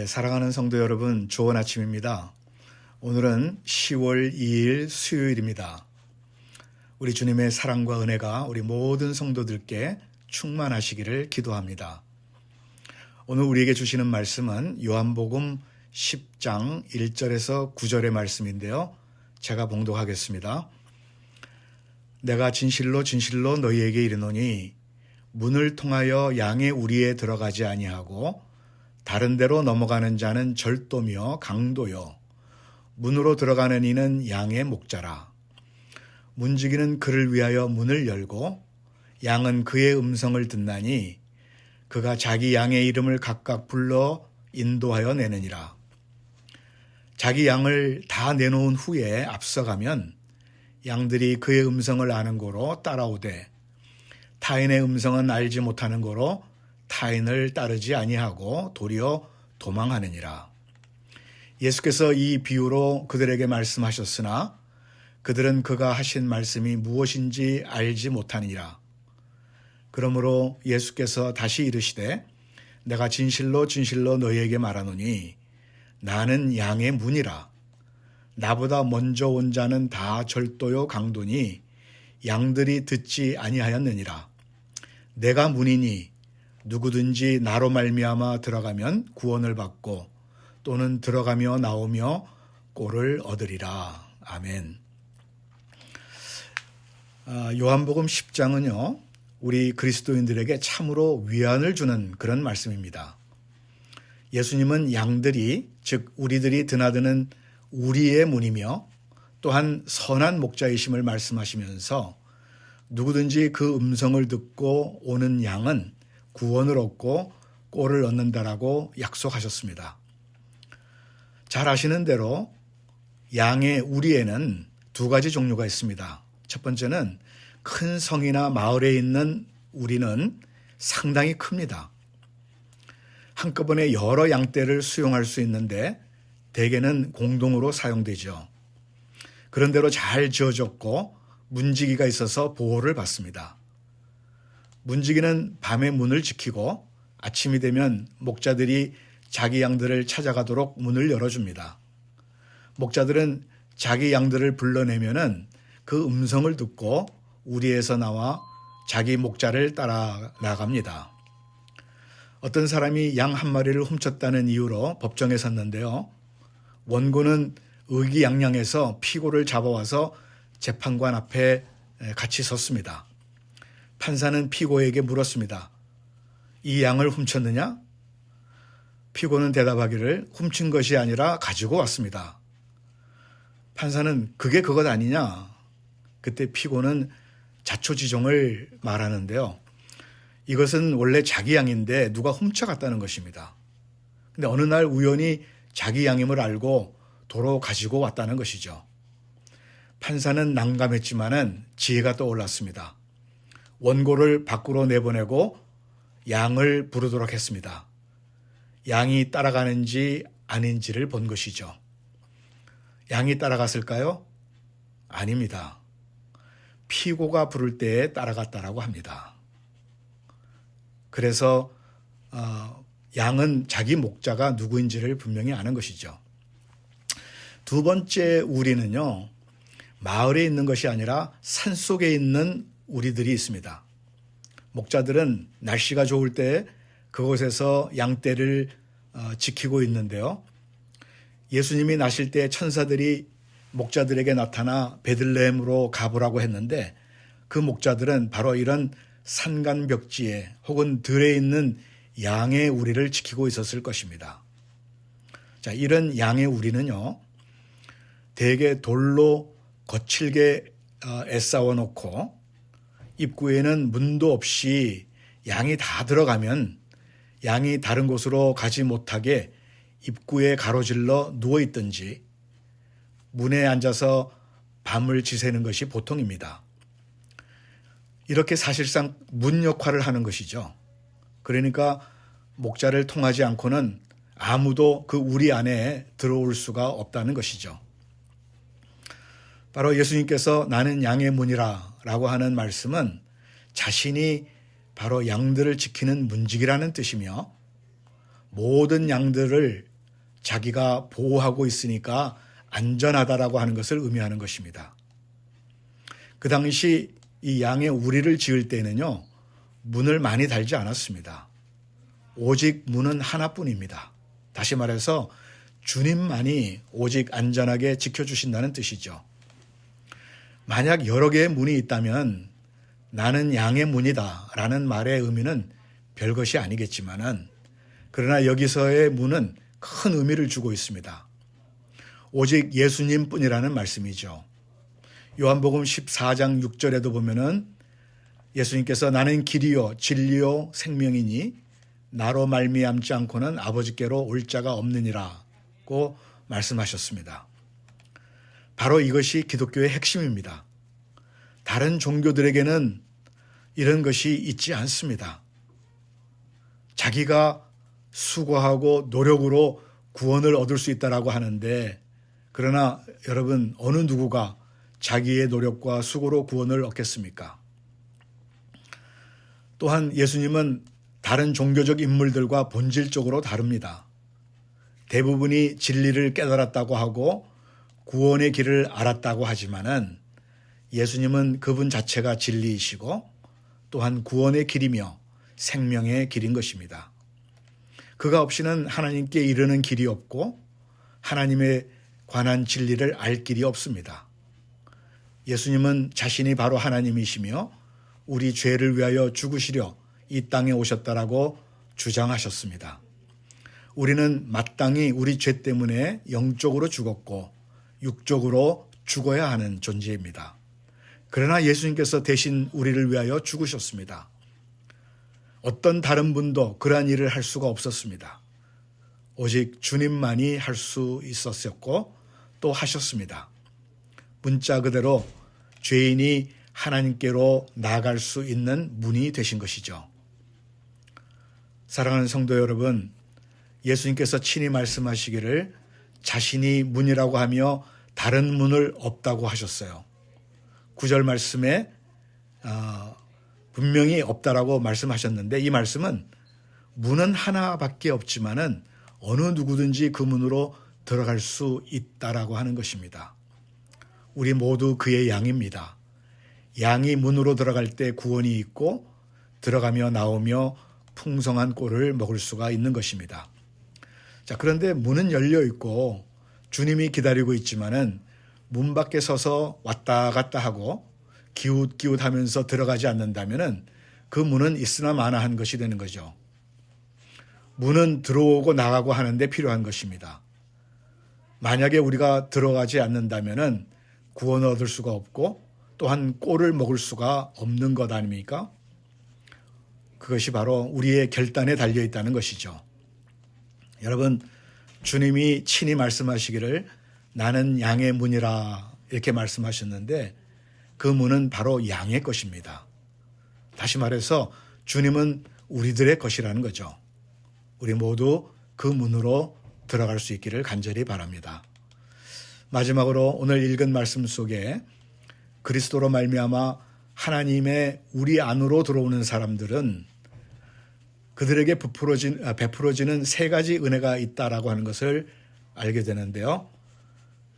사랑하는 성도 여러분, 좋은 아침입니다. 오늘은 10월 2일 수요일입니다. 우리 주님의 사랑과 은혜가 우리 모든 성도들께 충만하시기를 기도합니다. 오늘 우리에게 주시는 말씀은 요한복음 10장 1절에서 9절의 말씀인데요. 제가 봉독하겠습니다. 내가 진실로 진실로 너희에게 이르노니 문을 통하여 양의 우리에 들어가지 아니하고 다른 데로 넘어가는 자는 절도며 강도요 문으로 들어가는 이는 양의 목자라. 문지기는 그를 위하여 문을 열고 양은 그의 음성을 듣나니 그가 자기 양의 이름을 각각 불러 인도하여 내느니라. 자기 양을 다 내놓은 후에 앞서가면 양들이 그의 음성을 아는 고로 따라오되 타인의 음성은 알지 못하는 고로 타인을 따르지 아니하고 도리어 도망하느니라. 예수께서 이 비유로 그들에게 말씀하셨으나 그들은 그가 하신 말씀이 무엇인지 알지 못하니라. 그러므로 예수께서 다시 이르시되 내가 진실로 진실로 너희에게 말하노니 나는 양의 문이라. 나보다 먼저 온 자는 다 절도요 강도니 양들이 듣지 아니하였느니라. 내가 문이니 누구든지 나로 말미암아 들어가면 구원을 받고 또는 들어가며 나오며 꼴을 얻으리라. 아멘. 요한복음 10장은요. 우리 그리스도인들에게 참으로 위안을 주는 그런 말씀입니다. 예수님은 양들이 즉 우리들이 드나드는 우리의 문이며 또한 선한 목자이심을 말씀하시면서 누구든지 그 음성을 듣고 오는 양은 구원을 얻고 꼴을 얻는다라고 약속하셨습니다. 잘 아시는 대로 양의 우리에는 두 가지 종류가 있습니다. 첫 번째는 큰 성이나 마을에 있는 우리는 상당히 큽니다. 한꺼번에 여러 양떼를 수용할 수 있는데 대개는 공동으로 사용되죠. 그런 대로 잘 지어졌고 문지기가 있어서 보호를 받습니다. 문지기는 밤에 문을 지키고 아침이 되면 목자들이 자기 양들을 찾아가도록 문을 열어줍니다. 목자들은 자기 양들을 불러내면은 그 음성을 듣고 우리에서 나와 자기 목자를 따라 나갑니다. 어떤 사람이 양 한 마리를 훔쳤다는 이유로 법정에 섰는데요. 원고는 의기양양해서 피고를 잡아와서 재판관 앞에 같이 섰습니다. 판사는 피고에게 물었습니다. 이 양을 훔쳤느냐? 피고는 대답하기를 훔친 것이 아니라 가지고 왔습니다. 판사는 그게 그것 아니냐? 그때 피고는 자초지종을 말하는데요. 이것은 원래 자기 양인데 누가 훔쳐갔다는 것입니다. 근데 어느 날 우연히 자기 양임을 알고 도로 가지고 왔다는 것이죠. 판사는 난감했지만은 지혜가 떠올랐습니다. 원고를 밖으로 내보내고 양을 부르도록 했습니다. 양이 따라가는지 아닌지를 본 것이죠. 양이 따라갔을까요? 아닙니다. 피고가 부를 때에 따라갔다라고 합니다. 그래서 양은 자기 목자가 누구인지를 분명히 아는 것이죠. 두 번째 우리는요. 마을에 있는 것이 아니라 산속에 있는 우리들이 있습니다. 목자들은 날씨가 좋을 때 그곳에서 양떼를 지키고 있는데요. 예수님이 나실 때 천사들이 목자들에게 나타나 베들레헴으로 가보라고 했는데 그 목자들은 바로 이런 산간벽지에 혹은 들에 있는 양의 우리를 지키고 있었을 것입니다. 자, 이런 양의 우리는요. 대개 돌로 거칠게 애싸워 놓고 입구에는 문도 없이 양이 다 들어가면 양이 다른 곳으로 가지 못하게 입구에 가로질러 누워있든지 문에 앉아서 밤을 지새는 것이 보통입니다. 이렇게 사실상 문 역할을 하는 것이죠. 그러니까 목자를 통하지 않고는 아무도 그 우리 안에 들어올 수가 없다는 것이죠. 바로 예수님께서 나는 양의 문이라 라고 하는 말씀은 자신이 바로 양들을 지키는 문지기라는 뜻이며 모든 양들을 자기가 보호하고 있으니까 안전하다라고 하는 것을 의미하는 것입니다. 그 당시 이 양의 우리를 지을 때는요, 문을 많이 달지 않았습니다. 오직 문은 하나뿐입니다. 다시 말해서 주님만이 오직 안전하게 지켜주신다는 뜻이죠. 만약 여러 개의 문이 있다면 나는 양의 문이다 라는 말의 의미는 별것이 아니겠지만은, 그러나 여기서의 문은 큰 의미를 주고 있습니다. 오직 예수님 뿐이라는 말씀이죠. 요한복음 14장 6절에도 보면은 예수님께서 나는 길이요 진리요 생명이니 나로 말미암지 않고는 아버지께로 올 자가 없느니라고 말씀하셨습니다. 바로 이것이 기독교의 핵심입니다. 다른 종교들에게는 이런 것이 있지 않습니다. 자기가 수고하고 노력으로 구원을 얻을 수 있다라고 하는데, 그러나 여러분, 어느 누구가 자기의 노력과 수고로 구원을 얻겠습니까? 또한 예수님은 다른 종교적 인물들과 본질적으로 다릅니다. 대부분이 진리를 깨달았다고 하고 구원의 길을 알았다고 하지만은 예수님은 그분 자체가 진리이시고 또한 구원의 길이며 생명의 길인 것입니다. 그가 없이는 하나님께 이르는 길이 없고 하나님에 관한 진리를 알 길이 없습니다. 예수님은 자신이 바로 하나님이시며 우리 죄를 위하여 죽으시려 이 땅에 오셨다라고 주장하셨습니다. 우리는 마땅히 우리 죄 때문에 영적으로 죽었고 육적으로 죽어야 하는 존재입니다. 그러나 예수님께서 대신 우리를 위하여 죽으셨습니다. 어떤 다른 분도 그러한 일을 할 수가 없었습니다. 오직 주님만이 할 수 있었었고 또 하셨습니다. 문자 그대로 죄인이 하나님께로 나아갈 수 있는 문이 되신 것이죠. 사랑하는 성도 여러분, 예수님께서 친히 말씀하시기를 자신이 문이라고 하며 다른 문을 없다고 하셨어요. 9절 말씀에 분명히 없다라고 말씀하셨는데, 이 말씀은 문은 하나밖에 없지만은 어느 누구든지 그 문으로 들어갈 수 있다라고 하는 것입니다. 우리 모두 그의 양입니다. 양이 문으로 들어갈 때 구원이 있고 들어가며 나오며 풍성한 꼴을 먹을 수가 있는 것입니다. 자, 그런데 문은 열려 있고 주님이 기다리고 있지만은 문 밖에 서서 왔다 갔다 하고 기웃기웃하면서 들어가지 않는다면은 그 문은 있으나 마나한 것이 되는 거죠. 문은 들어오고 나가고 하는데 필요한 것입니다. 만약에 우리가 들어가지 않는다면은 구원을 얻을 수가 없고 또한 꼴을 먹을 수가 없는 것 아닙니까? 그것이 바로 우리의 결단에 달려 있다는 것이죠. 여러분, 주님이 친히 말씀하시기를 나는 양의 문이라 이렇게 말씀하셨는데 그 문은 바로 양의 것입니다. 다시 말해서 주님은 우리들의 것이라는 거죠. 우리 모두 그 문으로 들어갈 수 있기를 간절히 바랍니다. 마지막으로 오늘 읽은 말씀 속에 그리스도로 말미암아 하나님의 우리 안으로 들어오는 사람들은 그들에게 베풀어지는 세 가지 은혜가 있다라고 하는 것을 알게 되는데요.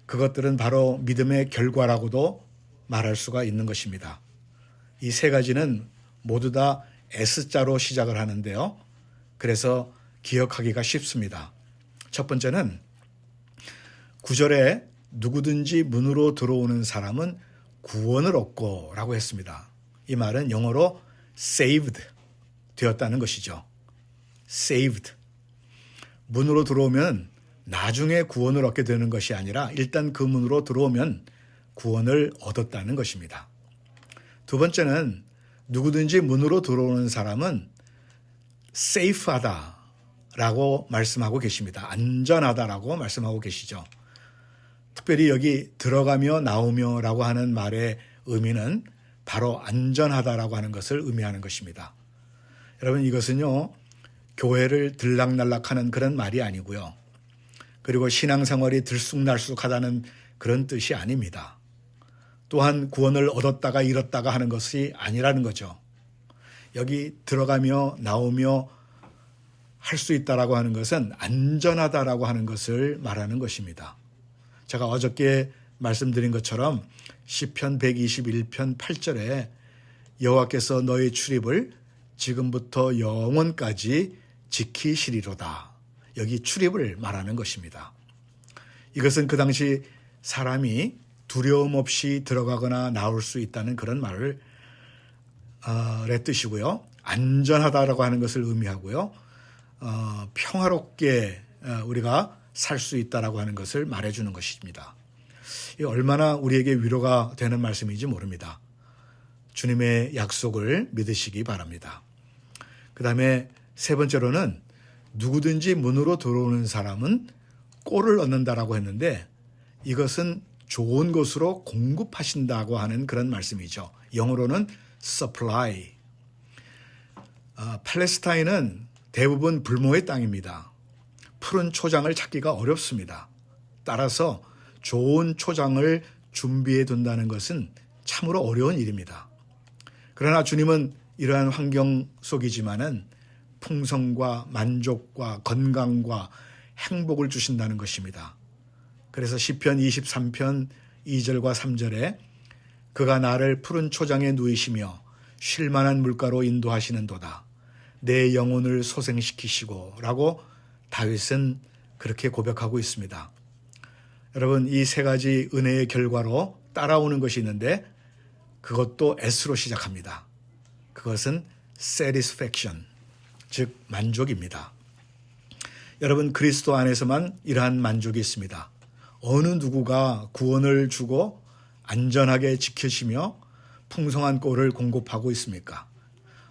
그것들은 바로 믿음의 결과라고도 말할 수가 있는 것입니다. 이 세 가지는 모두 다 S자로 시작을 하는데요. 그래서 기억하기가 쉽습니다. 첫 번째는 9절에 누구든지 문으로 들어오는 사람은 구원을 얻고 라고 했습니다. 이 말은 영어로 saved 되었다는 것이죠. saved. 문으로 들어오면 나중에 구원을 얻게 되는 것이 아니라 일단 그 문으로 들어오면 구원을 얻었다는 것입니다. 두 번째는 누구든지 문으로 들어오는 사람은 safe하다라고 말씀하고 계십니다. 안전하다라고 말씀하고 계시죠. 특별히 여기 들어가며 나오며라고 하는 말의 의미는 바로 안전하다라고 하는 것을 의미하는 것입니다. 여러분, 이것은요, 교회를 들락날락하는 그런 말이 아니고요. 그리고 신앙생활이 들쑥날쑥하다는 그런 뜻이 아닙니다. 또한 구원을 얻었다가 잃었다가 하는 것이 아니라는 거죠. 여기 들어가며 나오며 할 수 있다라고 하는 것은 안전하다라고 하는 것을 말하는 것입니다. 제가 어저께 말씀드린 것처럼 시편 121편 8절에 여호와께서 너의 출입을 지금부터 영원까지 지키시리로다. 여기 출입을 말하는 것입니다. 이것은 그 당시 사람이 두려움 없이 들어가거나 나올 수 있다는 그런 말을 뜻이고요. 안전하다라고 하는 것을 의미하고요. 평화롭게 우리가 살 수 있다라고 하는 것을 말해주는 것입니다. 이 얼마나 우리에게 위로가 되는 말씀인지 모릅니다. 주님의 약속을 믿으시기 바랍니다. 그 다음에 세 번째로는 누구든지 문으로 들어오는 사람은 꼴을 얻는다라고 했는데 이것은 좋은 것으로 공급하신다고 하는 그런 말씀이죠. 영어로는 supply. 팔레스타인은 대부분 불모의 땅입니다. 푸른 초장을 찾기가 어렵습니다. 따라서 좋은 초장을 준비해 둔다는 것은 참으로 어려운 일입니다. 그러나 주님은 이러한 환경 속이지만은 풍성과 만족과 건강과 행복을 주신다는 것입니다. 그래서 시편 23편 2절과 3절에 그가 나를 푸른 초장에 누이시며 쉴 만한 물가로 인도하시는도다. 내 영혼을 소생시키시고 라고 다윗은 그렇게 고백하고 있습니다. 여러분, 이 세 가지 은혜의 결과로 따라오는 것이 있는데 그것도 S로 시작합니다. 그것은 satisfaction, 즉 만족입니다. 여러분, 그리스도 안에서만 이러한 만족이 있습니다. 어느 누구가 구원을 주고 안전하게 지키시며 풍성한 꼴을 공급하고 있습니까?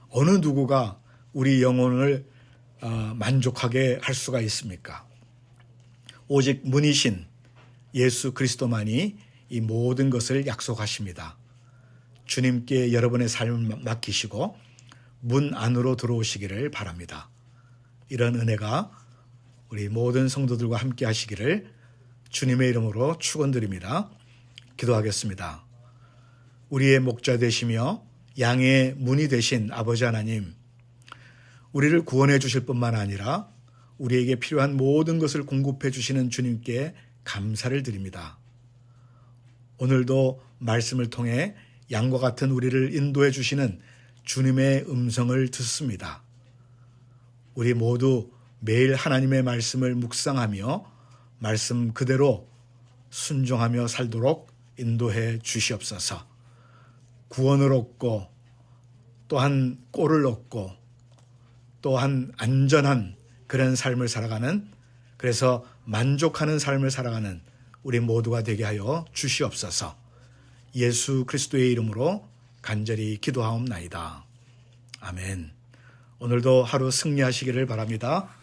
어느 누구가 우리 영혼을 만족하게 할 수가 있습니까? 오직 문이신 예수 그리스도만이 이 모든 것을 약속하십니다. 주님께 여러분의 삶을 맡기시고 문 안으로 들어오시기를 바랍니다. 이런 은혜가 우리 모든 성도들과 함께 하시기를 주님의 이름으로 축원드립니다. 기도하겠습니다. 우리의 목자 되시며 양의 문이 되신 아버지 하나님, 우리를 구원해 주실 뿐만 아니라 우리에게 필요한 모든 것을 공급해 주시는 주님께 감사를 드립니다. 오늘도 말씀을 통해 양과 같은 우리를 인도해 주시는 주님의 음성을 듣습니다. 우리 모두 매일 하나님의 말씀을 묵상하며 말씀 그대로 순종하며 살도록 인도해 주시옵소서. 구원을 얻고 또한 꼴을 얻고 또한 안전한 그런 삶을 살아가는, 그래서 만족하는 삶을 살아가는 우리 모두가 되게 하여 주시옵소서. 예수 그리스도의 이름으로 간절히 기도하옵나이다. 아멘. 오늘도 하루 승리하시기를 바랍니다.